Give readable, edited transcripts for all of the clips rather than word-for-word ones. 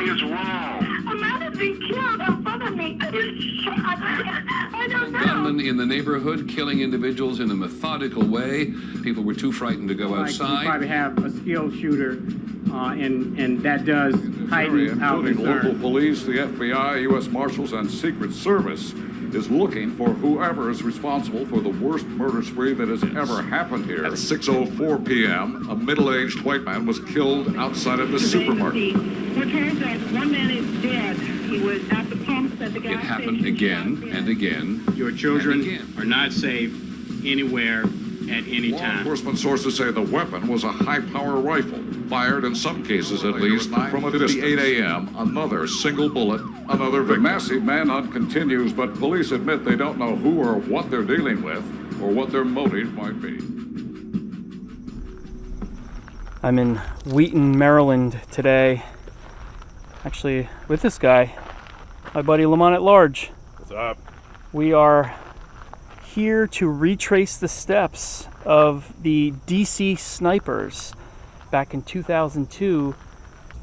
is wrong. A man has been killed in front of me. I was shot. I don't know. Gunmen in the neighborhood killing individuals in a methodical way. People were too frightened to go outside. You probably have a skilled shooter, and that does heighten our including concern. local police, the FBI, U.S. Marshals, and Secret Service is looking for whoever is responsible for the worst murder spree that has ever happened here. At 6:04 p.m., a middle-aged white man was killed outside of the supermarket. It turns out one man is dead. He was at the pumps at the gas It happened station. again and again. Your children and again. are not safe anywhere at any Law time. enforcement sources say the weapon was a high-power rifle, fired in some cases at least from a distance. 8 a.m., another single bullet, another victim. The massive manhunt continues, but police admit they don't know who or what they're dealing with or what their motive might be. I'm in Wheaton, Maryland today. Actually, with this guy, my buddy Lamont at Large. What's up? We are here to retrace the steps of the DC SNlPERS. Back in 2002,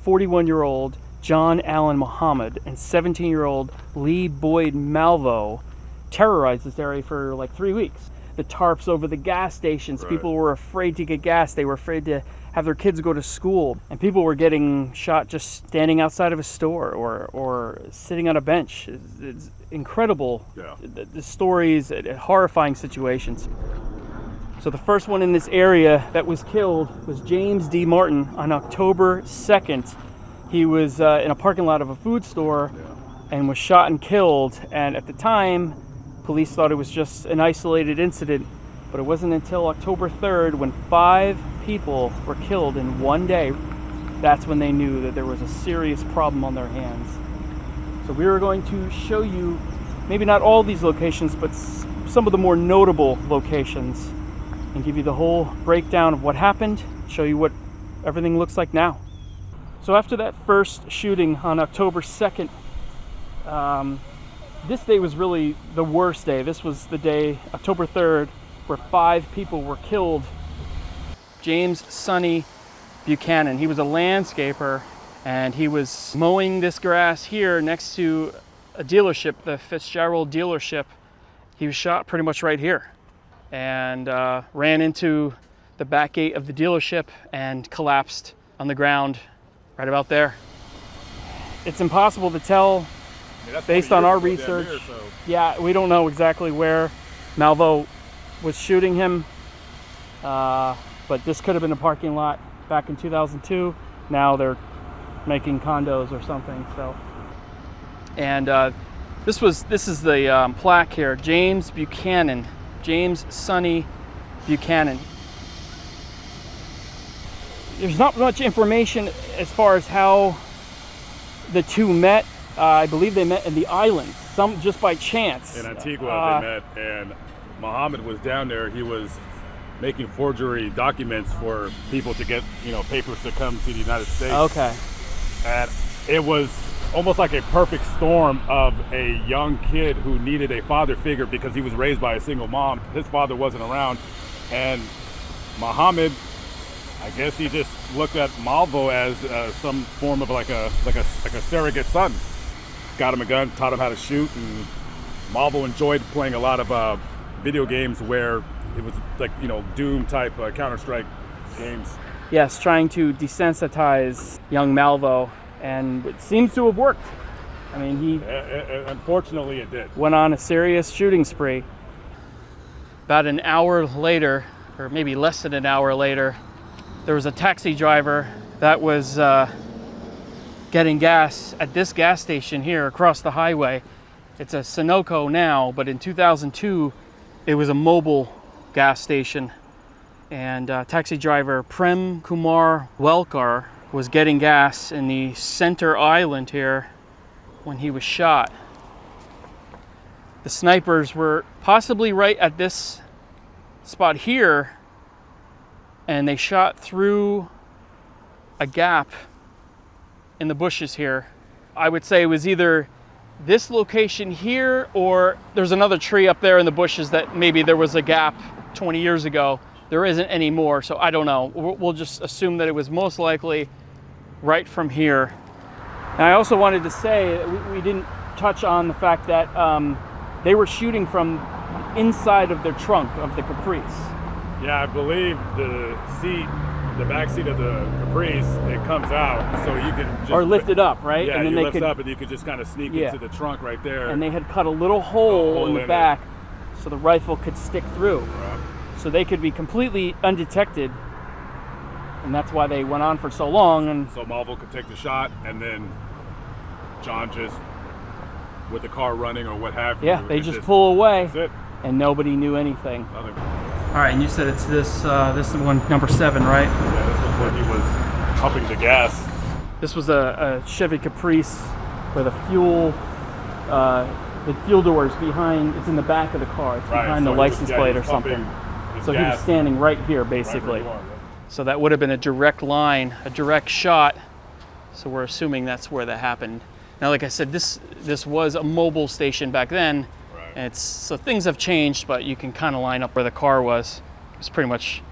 41-year-old John Allen Muhammad and 17-year-old Lee Boyd Malvo terrorized this area for like 3 weeks. The tarps over the gas stations, Right. People were afraid to get gas. They were afraid to have their kids go to school. And people were getting shot just standing outside of a store or sitting on a bench. It's incredible. Yeah. The stories, horrifying situations. So the first one in this area that was killed was James D. Martin on October 2nd. He was in a parking lot of a food store and was shot and killed. And at the time, police thought it was just an isolated incident, but it wasn't until October 3rd when 5 people were killed in one day. That's when they knew that there was a serious problem on their hands. So we were going to show you, maybe not all these locations, but some of the more notable locations and give you the whole breakdown of what happened, show you what everything looks like now. So after that first shooting on October 2nd, this day was really the worst day. This was the day, October 3rd, where 5 people were killed. James Sonny Buchanan, he was a landscaper, and he was mowing this grass here next to a dealership, the Fitzgerald dealership. He was shot pretty much right here and ran into the back gate of the dealership and collapsed on the ground right about there. It's impossible to tell based on our research. Here, so. Yeah, we don't know exactly where Malvo was shooting him, but this could have been a parking lot back in 2002. Now they're making condos or something. So, and this is the plaque here, James Buchanan, James Sonny Buchanan. There's not much information as far as how the two met. I believe they met in the islands, some just by chance. In Antigua, they met, and Muhammad was down there. He was making forgery documents for people to get, papers to come to the United States. Okay. And it was almost like a perfect storm of a young kid who needed a father figure because he was raised by a single mom. His father wasn't around, and Muhammad, I guess he just looked at Malvo as some form of like a surrogate son. Got him a gun, taught him how to shoot, and Malvo enjoyed playing a lot of video games where it was like, Doom type Counter-Strike games. Yes, trying to desensitize young Malvo, and it seems to have worked. I mean, he Unfortunately, it did. went on a serious shooting spree. About an hour later, or maybe less than an hour later, there was a taxi driver that was getting gas at this gas station here across the highway. It's a Sunoco now, but in 2002, it was a mobile gas station. And taxi driver Prem Kumar Welkar was getting gas in the center island here when he was shot. The snipers were possibly right at this spot here, and they shot through a gap in the bushes here. I would say it was either this location here, or there's another tree up there in the bushes that maybe there was a gap 20 years ago. There isn't anymore, so I don't know. We'll just assume that it was most likely right from here. Now, I also wanted to say we didn't touch on the fact that they were shooting from inside of their trunk of the Caprice. Yeah, I believe the back seat of the Caprice, it comes out, so you can just... Or lift it up, right? Yeah, and then you they lift could, up and you could just kind of sneak into the trunk right there. And they had cut a little hole in the in back so the rifle could stick through. Right. So they could be completely undetected. And that's why they went on for so long. And so Marvel could take the shot, and then John just, with the car running or what have you. yeah, they just pull away. That's it. And nobody knew anything. Nothing. All right, and you said it's this one, number 7, right? Yeah, this was when he was pumping the gas. This was a Chevy Caprice where the fuel doors behind, it's in the back of the car. It's behind the license plate or something. So he was standing right here, basically. Right. So that would have been a direct line, a direct shot. So we're assuming that's where that happened. Now, like I said, this was a mobile station back then. Right. And so things have changed, but you can kind of line up where the car was. It's pretty much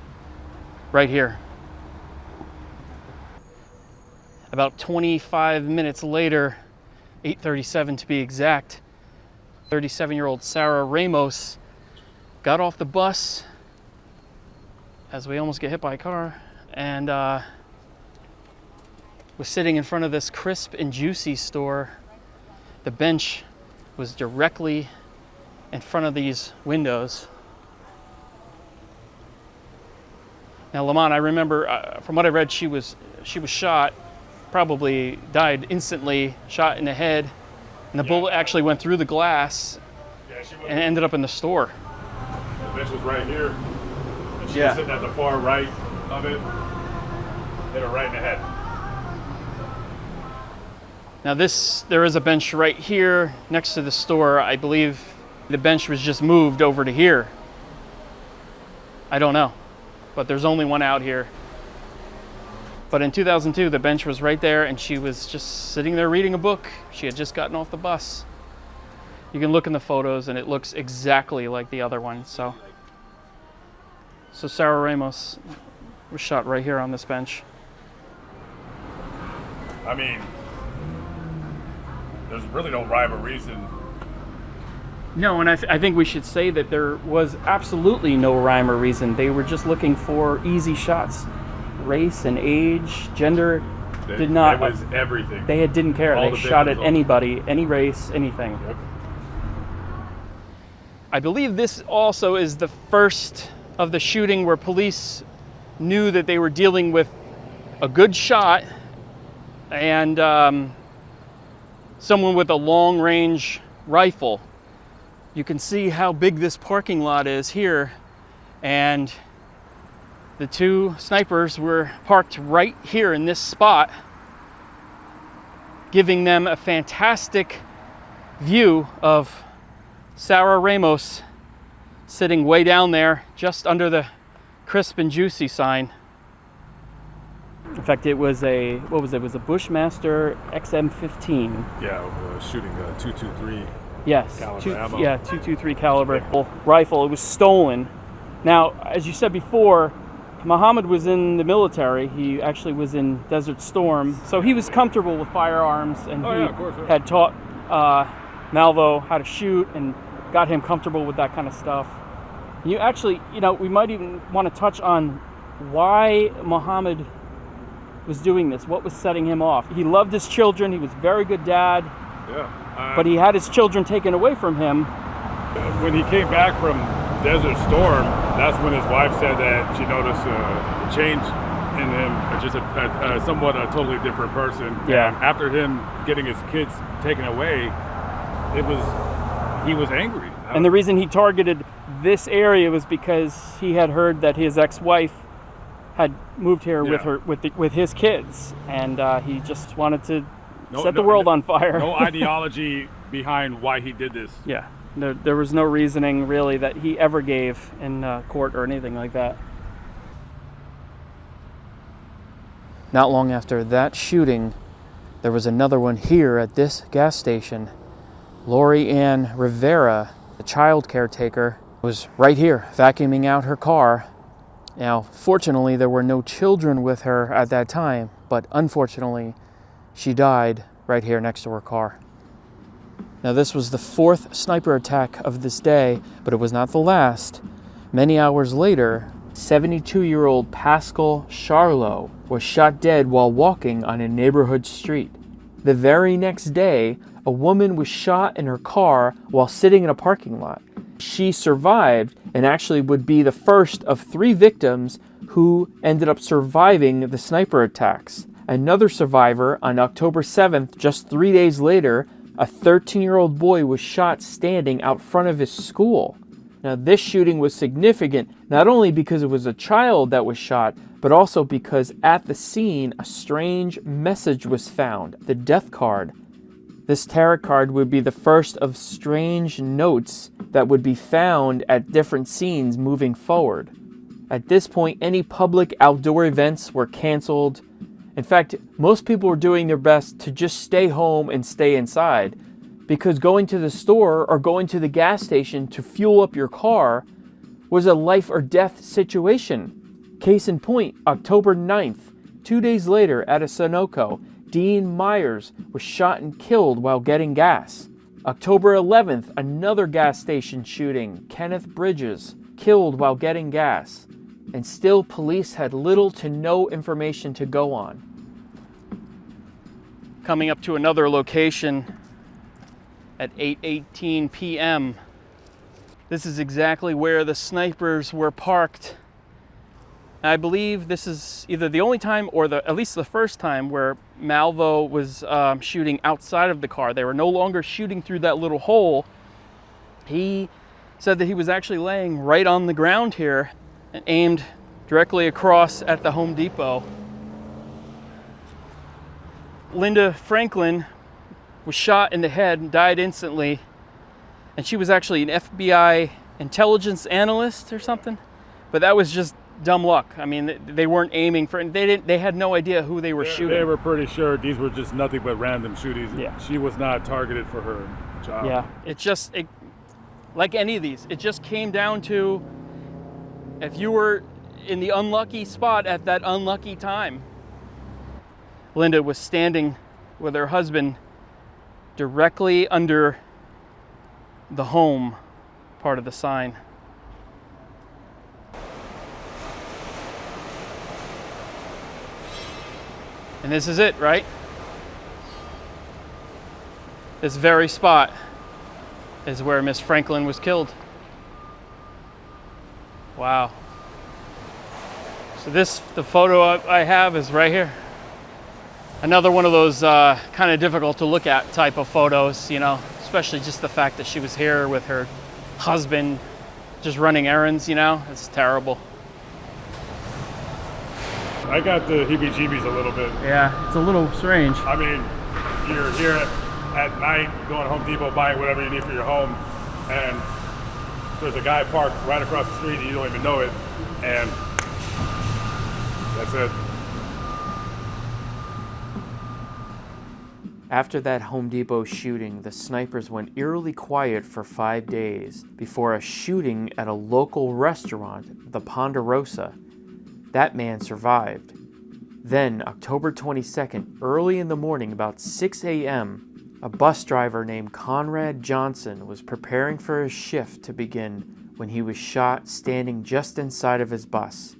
right here. About 25 minutes later, 8:37 to be exact, 37-year-old Sarah Ramos got off the bus as we almost get hit by a car, and was sitting in front of this Crisp and Juicy store. The bench was directly in front of these windows. Now, Lamont, I remember from what I read, she was shot, probably died instantly, shot in the head, and the bullet actually went through the glass and ended up in the store. The bench was right here. And she was sitting at the far right of it. Hit her right in the head. Now there is a bench right here next to the store. I believe the bench was just moved over to here. I don't know, but there's only one out here. But in 2002, the bench was right there, and she was just sitting there reading a book. She had just gotten off the bus. You can look in the photos, and it looks exactly like the other one. So Sarah Ramos was shot right here on this bench. I mean, there's really no rhyme or reason. No, and I think we should say that there was absolutely no rhyme or reason. They were just looking for easy shots. Race and age, gender did not. It was everything. They didn't care. They shot at anybody, any race, anything. Yep. I believe this also is the first of the shooting where police knew that they were dealing with a good shot and someone with a long-range rifle. You can see how big this parking lot is here, and the two snipers were parked right here in this spot, giving them a fantastic view of Sarah Ramos sitting way down there just under the Crisp and Juicy sign. In fact, it was a Bushmaster XM15. Yeah, shooting a .223. Yes, caliber ammo. 223 caliber rifle. It was stolen. Now, as you said before, Muhammad was in the military. He actually was in Desert Storm, so he was comfortable with firearms, and had taught Malvo how to shoot and got him comfortable with that kind of stuff. You actually, we might even want to touch on why Muhammad was doing this. What was setting him off? He loved his children. He was a very good dad. Yeah. But he had his children taken away from him. When he came back from Desert Storm, that's when his wife said that she noticed a change in him, just a somewhat a totally different person. Yeah. And after him getting his kids taken away, he was angry. And the reason he targeted this area was because he had heard that his ex-wife had moved here with his kids, and he just wanted to set the world on fire. No ideology behind why he did this. Yeah, there was no reasoning really that he ever gave in court or anything like that. Not long after that shooting, there was another one here at this gas station. Lori Ann Rivera, the child caretaker, was right here vacuuming out her car. Now, fortunately, there were no children with her at that time, but unfortunately, she died right here next to her car. Now, this was the 4th sniper attack of this day, but it was not the last. Many hours later, 72-year-old Pascal Charlot was shot dead while walking on a neighborhood street. The very next day, a woman was shot in her car while sitting in a parking lot. She survived and actually would be the first of 3 victims who ended up surviving the sniper attacks. Another survivor on October 7th, just 3 days later, a 13-year-old boy was shot standing out front of his school. Now, this shooting was significant not only because it was a child that was shot, but also because at the scene, a strange message was found, the death card. This tarot card would be the first of strange notes that would be found at different scenes moving forward. At this point, any public outdoor events were canceled. In fact, most people were doing their best to just stay home and stay inside, because going to the store or going to the gas station to fuel up your car was a life or death situation. Case in point, October 9th, 2 days later at a Sunoco, Dean Myers was shot and killed while getting gas. October 11th, another gas station shooting, Kenneth Bridges, killed while getting gas. And still, police had little to no information to go on. Coming up to another location at 8:18 p.m. This is exactly where the snipers were parked. I believe this is either the only time or at least the first time where Malvo was shooting outside of the car. They were no longer shooting through that little hole. He said that he was actually laying right on the ground here and aimed directly across at the Home Depot. Linda Franklin was shot in the head and died instantly. And she was actually an FBI intelligence analyst or something. But that was just dumb luck. I mean, they weren't aiming for, they had no idea who they were shooting. They were pretty sure these were just nothing but random shootings. Yeah. She was not targeted for her job. Yeah, like any of these, it just came down to if you were in the unlucky spot at that unlucky time. Linda was standing with her husband directly under the home part of the sign. And this is it, right? This very spot is where Miss Franklin was killed. Wow. So the photo I have is right here. Another one of those kind of difficult to look at type of photos, you know, especially just the fact that she was here with her husband just running errands, you know, it's terrible. I got the heebie-jeebies a little bit. Yeah, it's a little strange. I mean, you're here at night going to Home Depot buying whatever you need for your home, and there's a guy parked right across the street and you don't even know it, and that's it. After that Home Depot shooting, the snipers went eerily quiet for 5 days before a shooting at a local restaurant, the Ponderosa. That man survived. Then, October 22nd, early in the morning, about 6 a.m., a bus driver named Conrad Johnson was preparing for his shift to begin when he was shot standing just inside of his bus.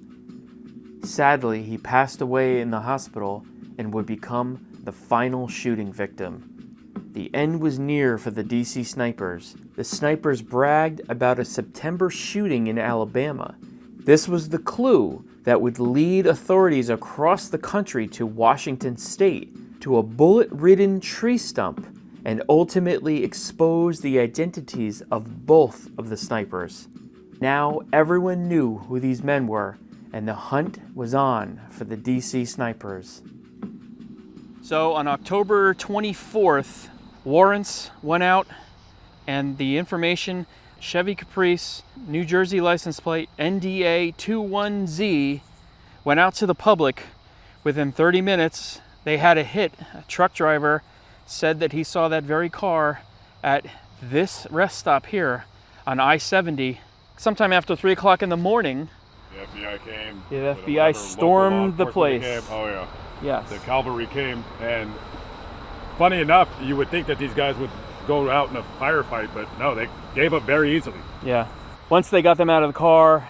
Sadly, he passed away in the hospital and would become the final shooting victim. The end was near for the DC snipers. The snipers bragged about a September shooting in Alabama. This was the clue that would lead authorities across the country to Washington State, to a bullet-ridden tree stump, and ultimately expose the identities of both of the snipers. Now everyone knew who these men were, and the hunt was on for the DC snipers. So on October 24th, warrants went out, and the information, Chevy Caprice, New Jersey license plate, NDA 21Z, went out to the public. Within 30 minutes, they had a hit. A truck driver said that he saw that very car at this rest stop here on I-70 sometime after 3 o'clock in the morning. The FBI came. The FBI stormed the place. Oh yeah. Yes. The cavalry came, and funny enough, you would think that these guys would go out in a firefight, but no, they gave up very easily. Yeah. Once they got them out of the car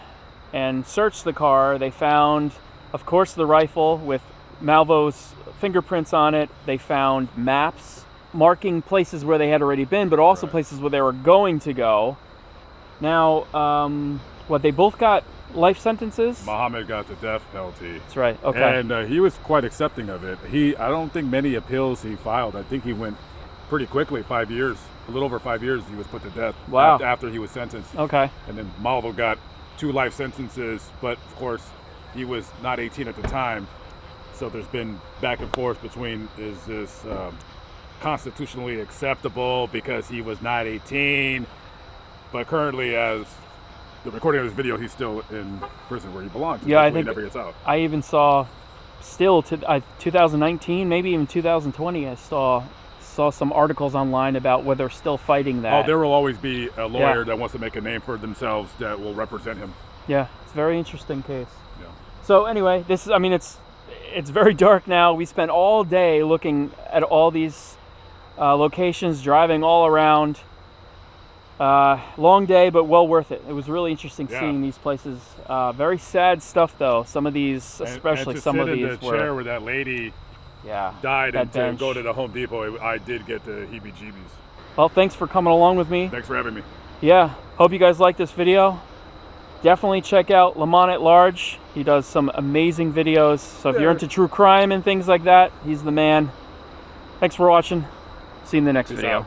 and searched the car, they found, of course, the rifle with Malvo's fingerprints on it. They found maps marking places where they had already been, but also places where they were going to go. Now, what, they both got life sentences? Muhammad got the death penalty. That's right, okay. And he was quite accepting of it. I don't think many appeals he filed. I think he went pretty quickly, 5 years. A little over 5 years he was put to death. Wow. After he was sentenced. Okay. And then Malvo got 2 life sentences, but of course he was not 18 at the time. So there's been back and forth between, is this constitutionally acceptable because he was not 18? But currently, as the recording of this video, he's still in prison where he belongs. Yeah, I he think never gets out. I even saw, still to 2019, maybe even 2020, I saw some articles online about whether they're still fighting that. Oh, there will always be a lawyer that wants to make a name for themselves that will represent him. Yeah, it's a very interesting case. Yeah. So anyway, this is, I mean, it's very dark now. We spent all day looking at all these locations, driving all around. Long day, but well worth it. It was really interesting seeing these places. Very sad stuff, though. Some of these, especially and to some sit of these, in the chair where that lady died, and bench. to go to the Home Depot, I did get the heebie-jeebies. Well, thanks for coming along with me. Thanks for having me. Yeah, hope you guys like this video. Definitely check out Lamont at Large. He does some amazing videos. So if you're into true crime and things like that, he's the man. Thanks for watching. See you in the next video. Out.